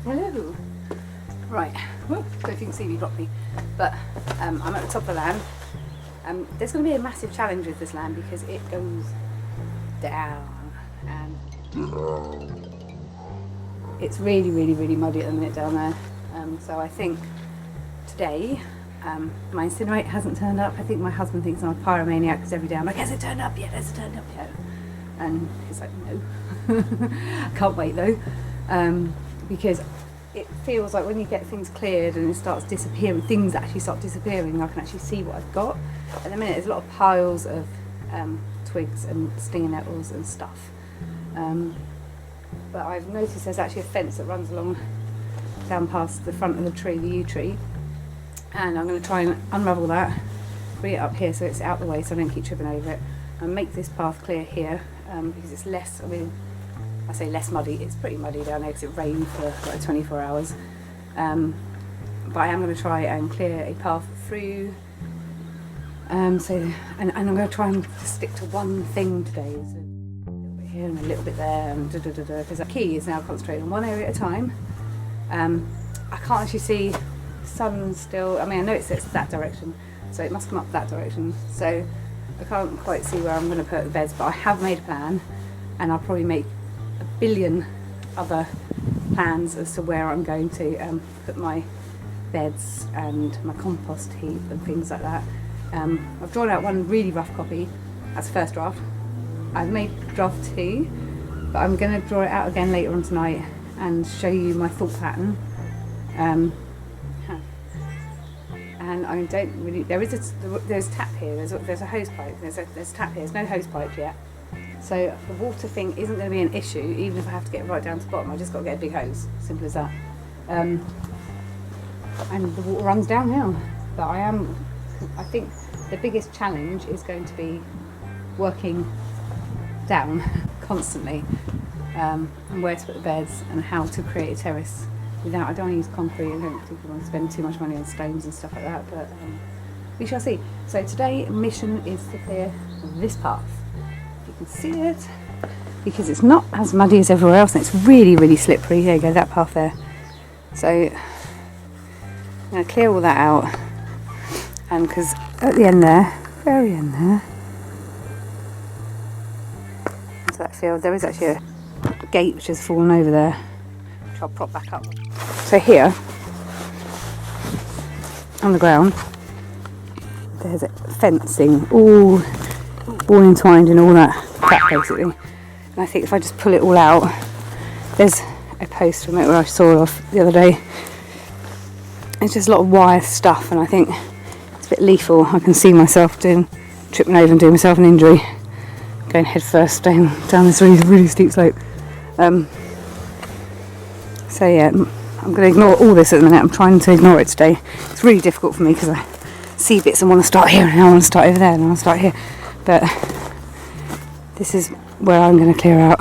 Hello. Right, don't know if you can see me properly, but I'm at the top of the land. There's going to be a massive challenge with this land because it goes down and it's really muddy at the minute down there. So I think today my incinerator hasn't turned up. I think my husband thinks I'm a pyromaniac because every day I'm like, has it turned up yet? Has it turned up yet? And he's like, no. Can't wait though, because it feels like when you get things cleared and it starts disappearing, things actually start disappearing, I can actually see what I've got. At the minute there's a lot of piles of twigs and stinging nettles and stuff. But I've noticed there's actually a fence that runs along down past the front of the tree, the yew tree. And I'm going to try and unravel that, bring it up here so it's out the way so I don't keep tripping over it, and make this path clear here because it's less, I say less muddy, it's pretty muddy down there because it rained for like 24 hours. But I am going to try and clear a path through. And I'm going to try and stick to one thing today. So a little bit here and a little bit there, and because the key is now concentrating on one area at a time. I can't actually see sun still. I know it sets that direction, so it must come up that direction. So I can't quite see where I'm going to put the beds, but I have made a plan, and I'll probably make a billion other plans as to where I'm going to put my beds and my compost heap and things like that. I've drawn out one really rough copy as first draft. I've made draft 2, but I'm going to draw it out again later on tonight and show you my thought pattern. And I don't really, there's tap here, there's a hose pipe, there's a tap here, there's no hose pipe yet. So the water thing isn't going to be an issue, even if I have to get right down to the bottom. I just got to get a big hose, simple as that. And the water runs downhill. But I think the biggest challenge is going to be working down constantly, and where to put the beds and how to create a terrace without, I don't want to use concrete, I don't particularly want to spend too much money on stones and stuff like that, but we shall see. So today mission is to clear this path. You can see it because it's not as muddy as everywhere else, and it's really slippery. There you go, that path there. So I'm going to clear all that out, and because at the end there, very end there, into that field, there is actually a gate which has fallen over there, which I'll prop back up. So here on the ground there's a fencing all entwined and all that crap basically, and I think if I just pull it all out, there's a post from it where I saw off the other day. It's just a lot of wire stuff, and I think it's a bit lethal. I can see myself tripping over and doing myself an injury, going head first down this really steep slope. So yeah, I'm going to ignore all this at the minute. I'm trying to ignore it today. It's really difficult for me because I see bits and want to start here, and I want to start over there, and I want to start here. But this is where I'm going to clear out.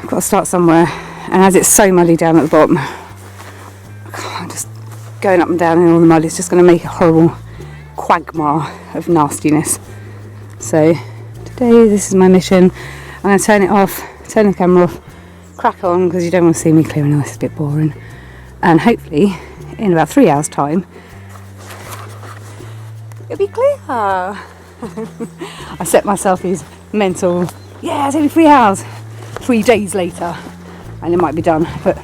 I've got to start somewhere, and as it's so muddy down at the bottom, I'm just going up and down in all the mud. It's just going to make a horrible quagmire of nastiness. So today, this is my mission. I'm going to turn it off, turn the camera off, crack on, because you don't want to see me clearing all this. It's a bit boring. And hopefully, in about 3 hours' time, it'll be clear. I set myself these mental, it's only 3 hours, 3 days later, and it might be done. But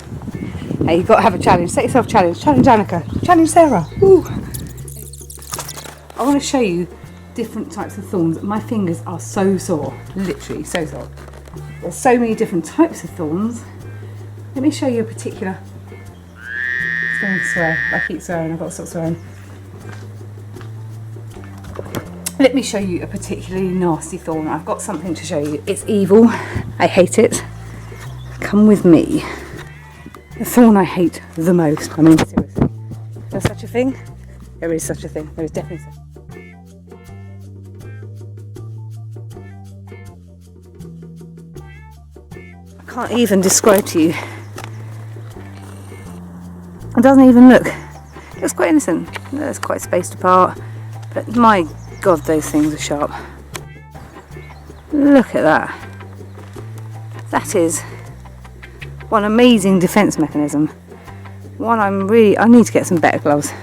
hey, you've got to have a challenge. Set yourself a challenge. Challenge Annika. Challenge Sarah. Woo. I want to show you different types of thorns. My fingers are so sore, literally so sore. There's so many different types of thorns. Let me show you a particular. I'm going to swear. I keep swearing. I've got to stop swearing. Let me show you a particularly nasty thorn. I've got something to show you. It's evil. I hate it. Come with me. The thorn I hate the most. Seriously. Is there such a thing? There is such a thing. There is definitely such a thing. I can't even describe to you. It doesn't even look. It looks quite innocent. It's quite spaced apart. But my God, those things are sharp. Look at that. That is What an amazing defence mechanism. One, I need to get some better gloves.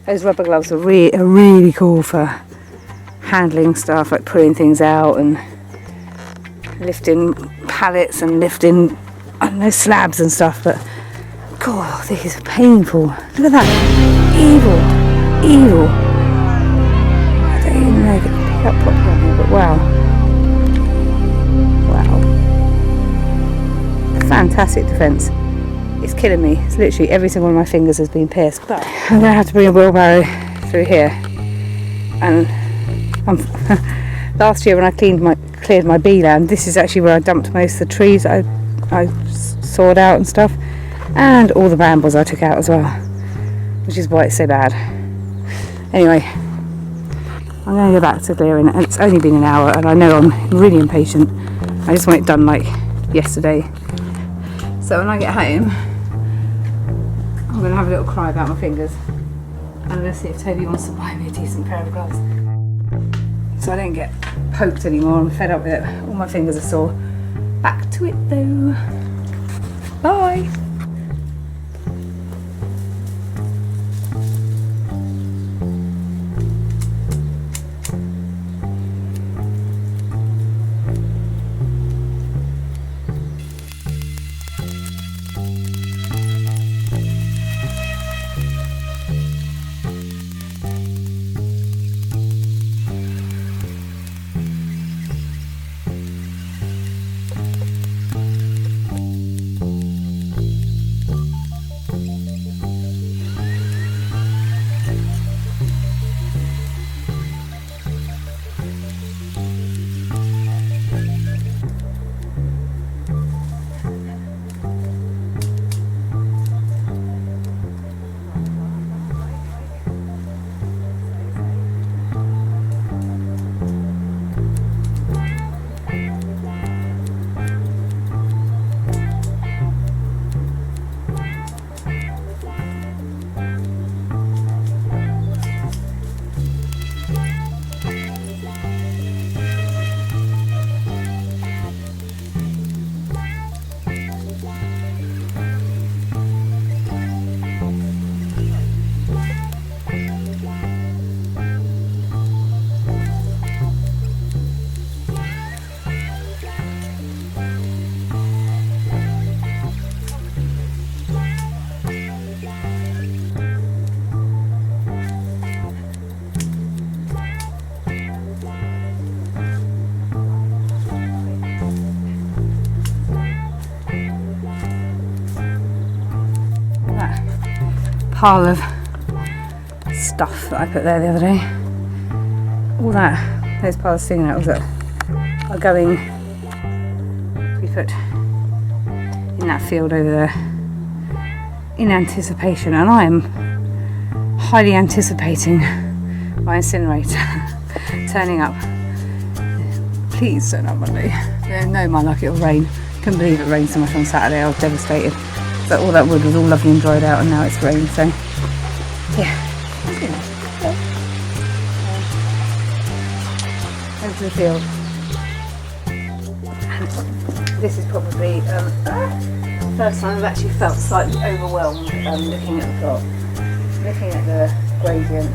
Those rubber gloves are really cool for handling stuff, like pulling things out and lifting pallets and lifting, I don't know, slabs and stuff. But God, this is painful. Look at that. Evil. I don't even know if I can pick up properly on here, but wow. Fantastic defence. It's killing me. It's literally every single one of my fingers has been pierced. But I'm going to have to bring a wheelbarrow through here. And last year when I cleared my bee land, this is actually where I dumped most of the trees that I sawed out and stuff. And all the brambles I took out as well. Which is why it's so bad. Anyway, I'm going to go back to clearing. And it's only been an hour and I know I'm really impatient. I just want it done like yesterday. So when I get home, I'm going to have a little cry about my fingers. And I'm going to see if Toby wants to buy me a decent pair of gloves. So I don't get poked anymore. I'm fed up with it. All my fingers are sore. Back to it though. Bye. Pile of stuff that I put there the other day. All that, those piles of stinging nettles that are going to be put in that field over there in anticipation, and I am highly anticipating my incinerator turning up. Please turn up Monday. No, my luck, it'll rain. Couldn't believe it rained so much on Saturday. I was devastated. But all that wood was all lovely and dried out, and now it's rained, so yeah. Over to the field. This is probably the first time I've actually felt slightly overwhelmed looking at the plot, looking at the gradient,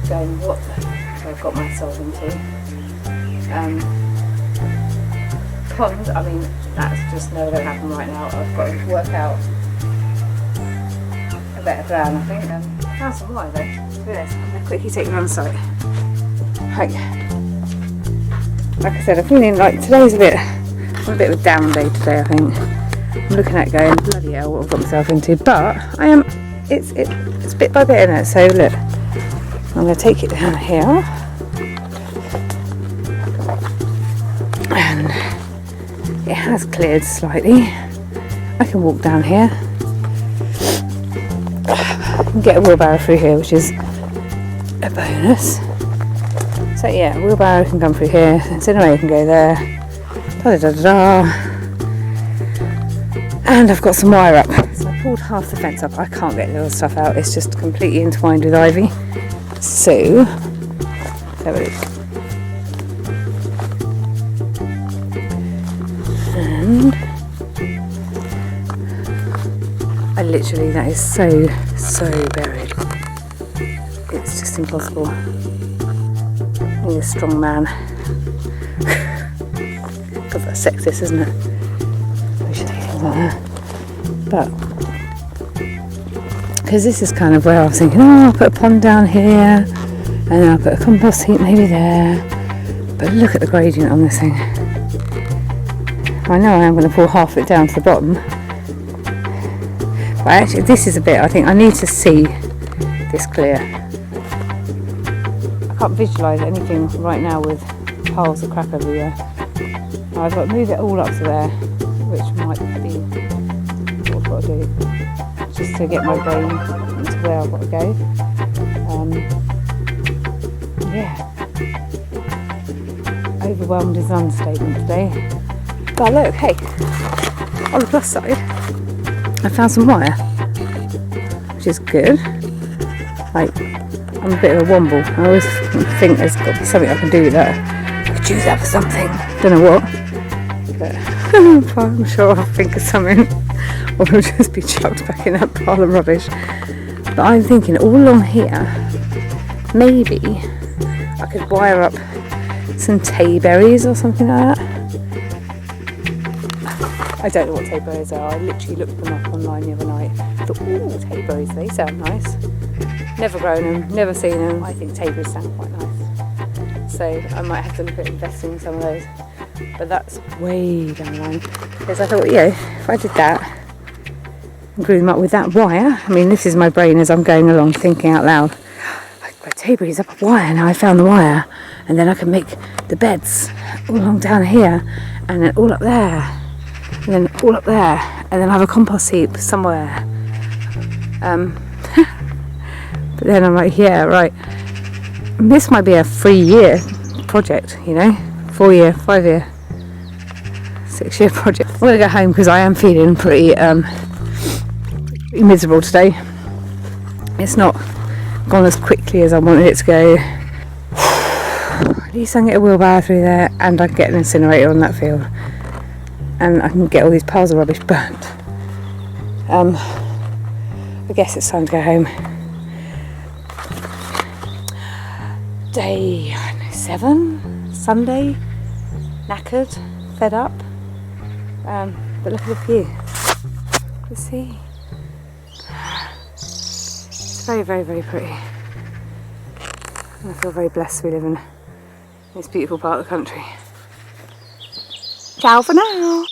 going, what I've got myself into. Pond, I mean, that's just never going to happen right now. I've got to work out a better plan, I think. Found some wire though. Look at this. I'm going to quickly take you on site. Like I said, I'm feeling like today's a bit of a down day today, I think. I'm looking at going, bloody hell, what I've got myself into. But I am, it's bit by bit, isn't it? So look, I'm going to take it down here. And it has cleared slightly. I can walk down here. And get a wheelbarrow through here, which is a bonus. So yeah, a wheelbarrow can come through here. Incinerator can go there. Da da da da. And I've got some wire up. So I pulled half the fence up. I can't get the other stuff out. It's just completely entwined with ivy. So let's have a look. And literally, that is so buried. It's just impossible. I need a strong man. Because that's sexist, isn't it? We should do things like that. But, because this is kind of where I was thinking, oh, I'll put a pond down here, and then I'll put a compost heap maybe there. But look at the gradient on this thing. I know I am going to pull half of it down to the bottom. But actually, this is a bit, I think I need to see this clear. I can't visualise anything right now with piles of crap everywhere. I've got to move it all up to there, which might be what I've got to do, just to get my brain into where I've got to go. Yeah. Overwhelmed is an understatement today. But look, hey, on the plus side, I found some wire, which is good. Like, I'm a bit of a womble. I always think there's got to be something I can do with that. I could use that for something. Don't know what, but I'm sure I'll think of something, or it'll just be chucked back in that pile of rubbish. But I'm thinking all along here, maybe I could wire up some tayberries or something like that. I don't know what tayberries are. I literally looked them up online the other night. I thought, ooh, tayberries, they sound nice. Never grown them, never seen them. I think tayberries sound quite nice. So I might have to look at investing in some of those. But that's way down the line. Because I thought, yeah, if I did that and grew them up with that wire, I mean, this is my brain as I'm going along thinking out loud. I could put tayberries up a wire. Now I found the wire. And then I can make the beds all along down here. And then all up there. And then all up there, and then have a compost heap somewhere. But then I'm like, yeah, right. This might be a 3-year project, you know, 4-year, 5-year, 6-year project. I'm gonna go home because I am feeling pretty miserable today. It's not gone as quickly as I wanted it to go. At least I can get a wheelbarrow through there, and I can get an incinerator on that field. And I can get all these piles of rubbish burnt. I guess it's time to go home. Day 7, Sunday, knackered, fed up. But look at the view. The sea. It's very, very, very pretty. And I feel very blessed to be living in this beautiful part of the country. Ciao for now.